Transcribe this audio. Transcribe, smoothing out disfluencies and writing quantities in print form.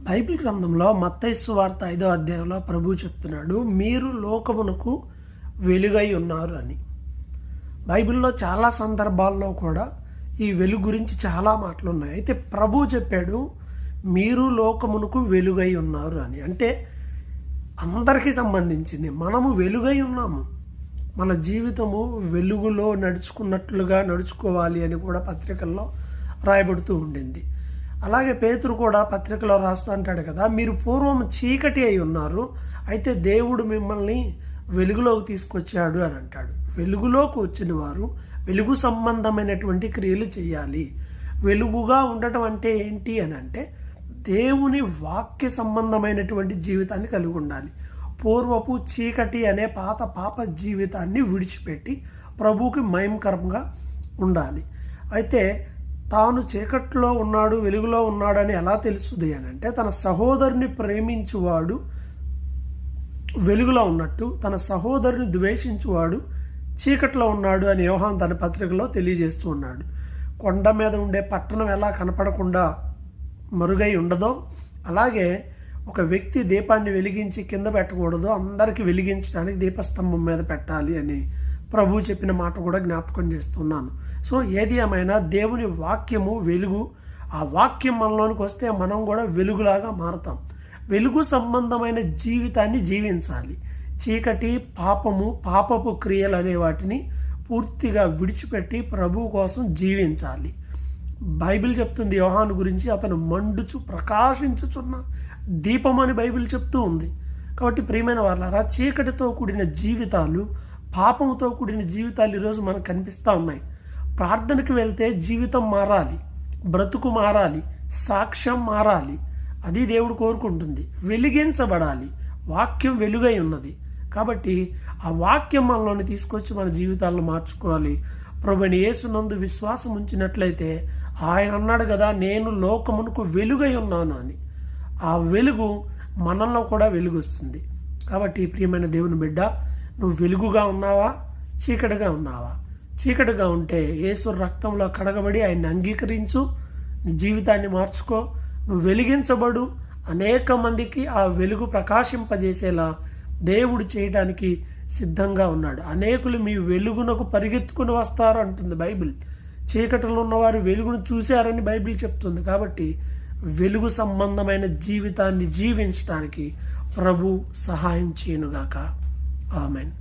Bible గ్రంథంలో మత్తయి సువార్త 5వ అధ్యాయంలో ప్రభువు చెప్తున్నాడు, మీరు లోకమునకు వెలుగై ఉన్నారు అని. బైబిల్లో చాలా సందర్భాల్లో కూడా ఈ వెలుగు గురించి చాలా మాటలు ఉన్నాయి. అయితే ప్రభువు చెప్పాడు, మీరు లోకమునకు వెలుగై ఉన్నారు అని. అంటే అందరికీ సంబంధించింది. మనము వెలుగై ఉన్నాము. మన జీవితము వెలుగులో నడుచుకున్నట్లుగా నడుచుకోవాలి అని కూడా పత్రికల్లో రాయబడుతూ ఉండింది. అలాగే పేతురు కూడా పత్రికలో రాస్తూ అంటాడు కదా, మీరు పూర్వం చీకటి అయి ఉన్నారు, అయితే దేవుడు మిమ్మల్ని వెలుగులోకి తీసుకొచ్చాడు అని అంటాడు. వెలుగులోకి వచ్చిన వారు వెలుగు సంబంధమైనటువంటి క్రియలు చేయాలి. వెలుగుగా ఉండటం అంటే ఏంటి అని అంటే దేవుని వాక్య సంబంధమైనటువంటి జీవితాన్ని కలిగి ఉండాలి. పూర్వపు చీకటి అనే పాప జీవితాన్ని విడిచిపెట్టి ప్రభువుకి మహిమకరంగా ఉండాలి. అయితే తాను చీకట్లో ఉన్నాడు, వెలుగులో ఉన్నాడని ఎలా తెలుస్తుంది అని అంటే, తన సహోదరుని ప్రేమించువాడు వెలుగులో ఉన్నట్టు, తన సహోదరుని ద్వేషించువాడు చీకట్లో ఉన్నాడు అని యోహాను తన పత్రికలో తెలియజేస్తూ ఉన్నాడు. కొండ మీద ఉండే పట్టణం ఎలా కనపడకుండా మరుగై ఉండదో, అలాగే ఒక వ్యక్తి దీపాన్ని వెలిగించి కింద పెట్టకూడదు, అందరికీ వెలిగించడానికి దీపస్తంభం మీద పెట్టాలి అని ప్రభువు చెప్పిన మాట కూడా జ్ఞాపకం చేస్తున్నాను. సో ఏది ఏమైనా దేవుని వాక్యము వెలుగు. ఆ వాక్యం మనలోనికి వస్తే మనం కూడా వెలుగులాగా మారుతాం. వెలుగు సంబంధమైన జీవితాన్ని జీవించాలి. చీకటి, పాపపు క్రియలు అనే వాటిని పూర్తిగా విడిచిపెట్టి ప్రభువు కోసం జీవించాలి. బైబిల్ చెప్తుంది యోహాను గురించి, అతను మండుచు ప్రకాశించుచున్న దీపం అని బైబిల్ చెప్తూ ఉంది. కాబట్టి ప్రియమైన వాళ్ళారా, చీకటితో కూడిన జీవితాలు, పాపంతో కూడిన జీవితాలు ఈరోజు మనకు కనిపిస్తూ ఉన్నాయి. ప్రార్థనకు వెళ్తే జీవితం మారాలి, బ్రతుకు మారాలి, సాక్ష్యం మారాలి. అది దేవుడు కోరుకుంటుంది. వెలిగించబడాలి. వాక్యం వెలుగై ఉన్నది కాబట్టి ఆ వాక్యం మనలోని తీసుకొచ్చి మన జీవితాలను మార్చుకోవాలి. ప్రభువైన యేసునందు విశ్వాసం ఉంచినట్లయితే ఆయన అన్నాడు కదా, నేను లోకమునకు వెలుగై ఉన్నాను అని. ఆ వెలుగు మనల్లో కూడా వెలుగు వస్తుంది. కాబట్టి ప్రియమైన దేవుని బిడ్డ, నువ్వు వెలుగుగా ఉన్నావా, చీకటిగా ఉన్నావా? చీకటిగా ఉంటే యేసు రక్తంలో కడగబడి ఆయన్ని అంగీకరించు, నీ జీవితాన్ని మార్చుకో. నువ్వు వెలిగించబడు. అనేక మందికి ఆ వెలుగు ప్రకాశింపజేసేలా దేవుడు చేయడానికి సిద్ధంగా ఉన్నాడు. అనేకులు మీ వెలుగునకు పరిగెత్తుకుని వస్తారు అంటుంది బైబిల్. చీకటిలో ఉన్నవారు వెలుగును చూశారని బైబిల్ చెప్తుంది. కాబట్టి వెలుగు సంబంధమైన జీవితాన్ని జీవించడానికి ప్రభు సహాయం చేయనుగాక. ఆమెన్.